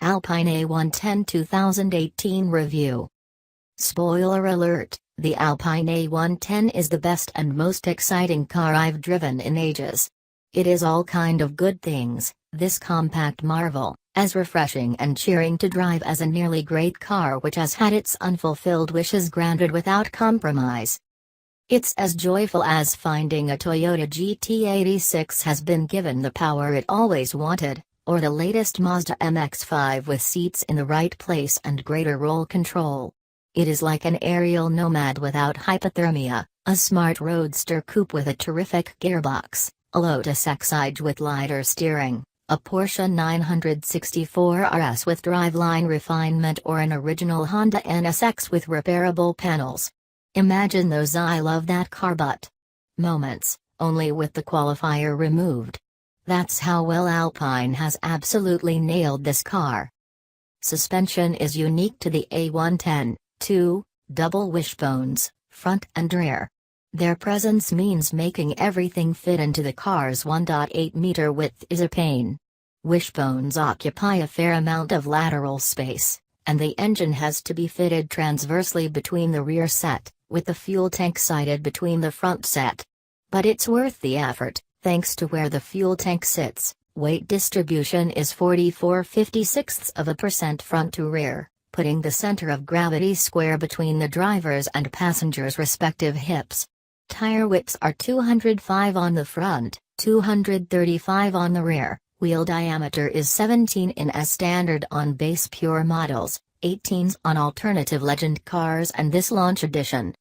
Alpine A110 2018 Review. Spoiler alert, the Alpine A110 is the best and most exciting car I've driven in ages. It is all kind of good things, this compact marvel, as refreshing and cheering to drive as a nearly great car which has had its unfulfilled wishes granted without compromise. It's as joyful as finding a Toyota GT86 has been given the power it always wanted, or the latest Mazda MX-5 with seats in the right place and greater roll control. It is like an Ariel Nomad without hypothermia, a Smart Roadster Coupe with a terrific gearbox, a Lotus Exige with lighter steering, a Porsche 964 RS with driveline refinement, or an original Honda NSX with repairable panels. Imagine those "I love that car but" moments, only with the qualifier removed. That's how well Alpine has absolutely nailed this car. Suspension is unique to the A110, two double wishbones, front and rear. Their presence means making everything fit into the car's 1.8-meter width is a pain. Wishbones occupy a fair amount of lateral space, and the engine has to be fitted transversely between the rear set, with the fuel tank sited between the front set. But it's worth the effort, thanks to where the fuel tank sits. Weight distribution is 44/56% front to rear, putting the center of gravity square between the driver's and passenger's respective hips. Tire widths are 205 on the front, 235 on the rear. Wheel diameter is 17 in as standard on base pure models, 18s on alternative Legend cars and this launch edition.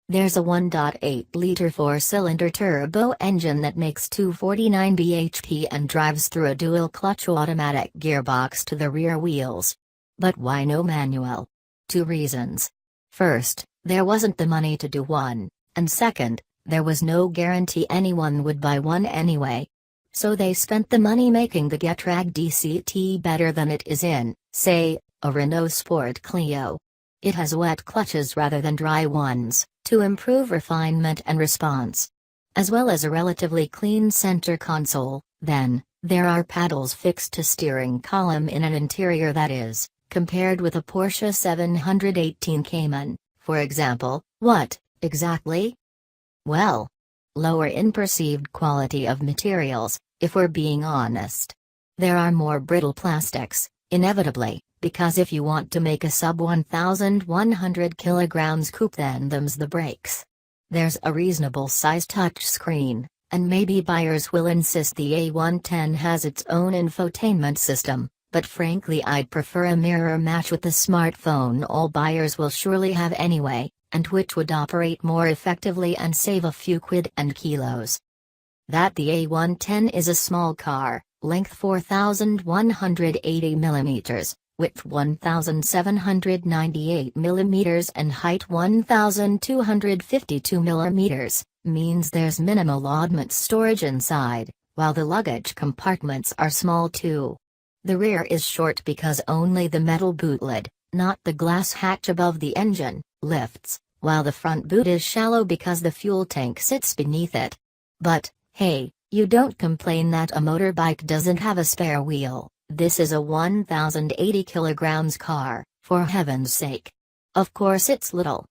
There's a 1.8-liter four-cylinder turbo engine that makes 249 bhp and drives through a dual-clutch automatic gearbox to the rear wheels. But why no manual? Two reasons. First, there wasn't the money to do one, and second, there was no guarantee anyone would buy one anyway. So they spent the money making the Getrag DCT better than it is in, say, a Renault Sport Clio. It has wet clutches rather than dry ones, to improve refinement and response. As well as a relatively clean center console. Then, there are paddles fixed to steering column in an interior that is, compared with a Porsche 718 Cayman, for example, what, exactly? Well, lower in perceived quality of materials, if we're being honest. There are more brittle plastics, inevitably, because if you want to make a sub 1,100 kilograms coupe, then them's the breaks. There's a reasonable size touchscreen, and maybe buyers will insist the A110 has its own infotainment system, but frankly I'd prefer a mirror match with the smartphone all buyers will surely have anyway, and which would operate more effectively and save a few quid and kilos. That the A110 is a small car, length 4,180 mm, width 1,798 mm and height 1,252 mm, means there's minimal oddment storage inside, while the luggage compartments are small too. The rear is short because only the metal boot lid, not the glass hatch above the engine, lifts, while the front boot is shallow because the fuel tank sits beneath it. But, hey, you don't complain that a motorbike doesn't have a spare wheel. This is a 1,080 kilograms car, for heaven's sake. Of course it's little.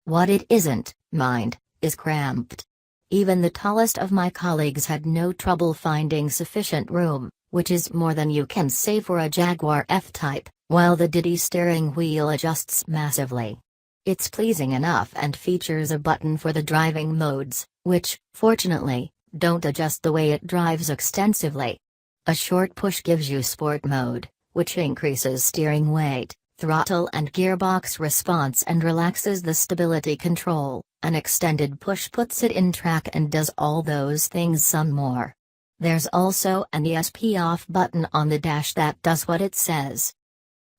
What it isn't, mind, is cramped. Even the tallest of my colleagues had no trouble finding sufficient room, which is more than you can say for a Jaguar F-Type, while the Diddy steering wheel adjusts massively. It's pleasing enough and features a button for the driving modes, which, fortunately, don't adjust the way it drives extensively. A short push gives you Sport mode, which increases steering weight, throttle and gearbox response and relaxes the stability control. An extended push puts it in track and does all those things some more. There's also an ESP off button on the dash that does what it says.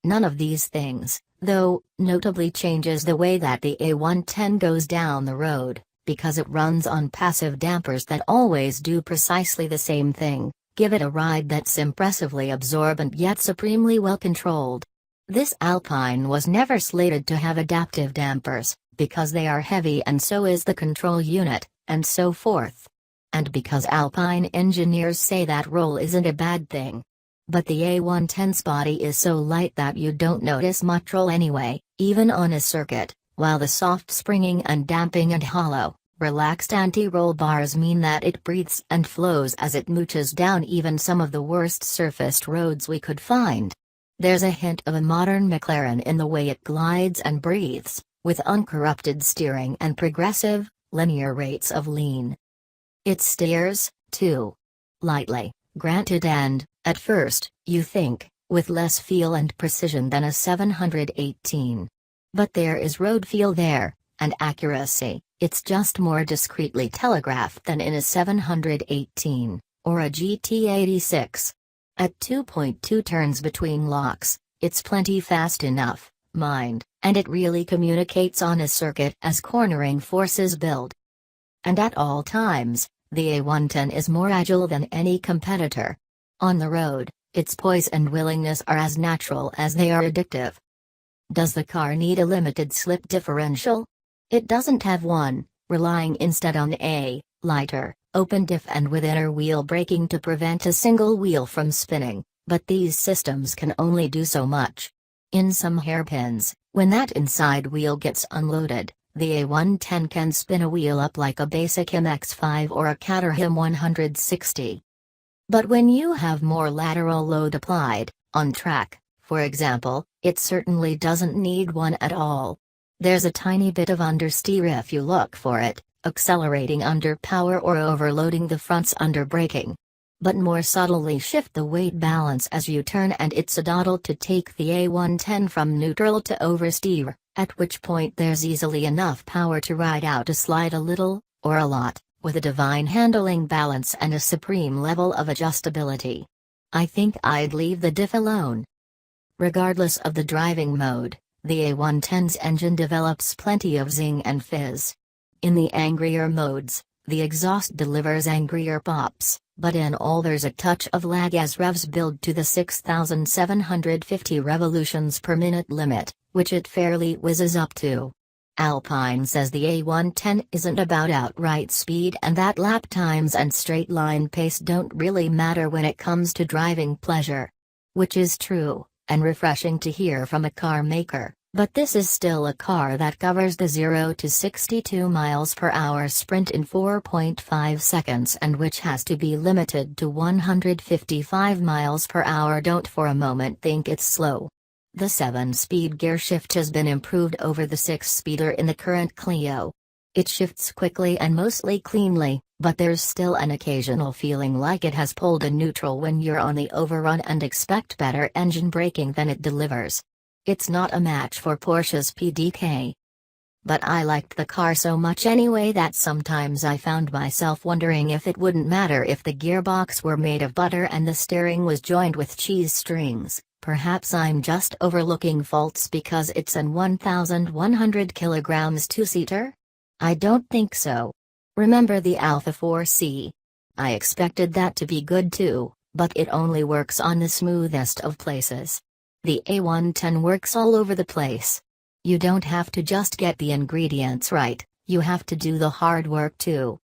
None of these things, though, notably changes the way that the A110 goes down the road, because it runs on passive dampers that always do precisely the same thing. Give it a ride that's impressively absorbent yet supremely well controlled. This Alpine was never slated to have adaptive dampers, because they are heavy and so is the control unit, and so forth. And because Alpine engineers say that roll isn't a bad thing. But the A110's body is so light that you don't notice much roll anyway, even on a circuit, while the soft springing and damping and hollow, relaxed anti-roll bars mean that it breathes and flows as it mooches down even some of the worst surfaced roads we could find. There's a hint of a modern McLaren in the way it glides and breathes, with uncorrupted steering and progressive, linear rates of lean. It steers, too. Lightly, granted, and, at first, you think, with less feel and precision than a 718. But there is road feel there, and accuracy. It's just more discreetly telegraphed than in a 718, or a GT86. At 2.2 turns between locks, it's plenty fast enough, mind, and it really communicates on a circuit as cornering forces build. And at all times, the A110 is more agile than any competitor. On the road, its poise and willingness are as natural as they are addictive. Does the car need a limited slip differential? It doesn't have one, relying instead on a lighter, open diff and with inner wheel braking to prevent a single wheel from spinning, but these systems can only do so much. In some hairpins, when that inside wheel gets unloaded, the A110 can spin a wheel up like a basic MX-5 or a Caterham 160. But when you have more lateral load applied, on track, for example, it certainly doesn't need one at all. There's a tiny bit of understeer if you look for it, accelerating under power or overloading the fronts under braking. But more subtly shift the weight balance as you turn, and it's a doddle to take the A110 from neutral to oversteer, at which point there's easily enough power to ride out a slide a little, or a lot, with a divine handling balance and a supreme level of adjustability. I think I'd leave the diff alone. Regardless of the driving mode, the A110's engine develops plenty of zing and fizz. In the angrier modes, the exhaust delivers angrier pops, but in all there's a touch of lag as revs build to the 6,750 revolutions per minute limit, which it fairly whizzes up to. Alpine says the A110 isn't about outright speed and that lap times and straight line pace don't really matter when it comes to driving pleasure. Which is true, and refreshing to hear from a car maker, but this is still a car that covers the 0 to 62 miles per hour sprint in 4.5 seconds and which has to be limited to 155 miles per hour. Don't for a moment think it's slow. The 7-speed gear shift has been improved over the 6-speeder in the current Clio. It shifts quickly and mostly cleanly, but there's still an occasional feeling like it has pulled a neutral when you're on the overrun and expect better engine braking than it delivers. It's not a match for Porsche's PDK. But I liked the car so much anyway that sometimes I found myself wondering if it wouldn't matter if the gearbox were made of butter and the steering was joined with cheese strings. Perhaps I'm just overlooking faults because it's an 1,100 kilograms two-seater? I don't think so. Remember the Alpha 4C? I expected that to be good too, but it only works on the smoothest of places. The A110 works all over the place. You don't have to just get the ingredients right, you have to do the hard work too.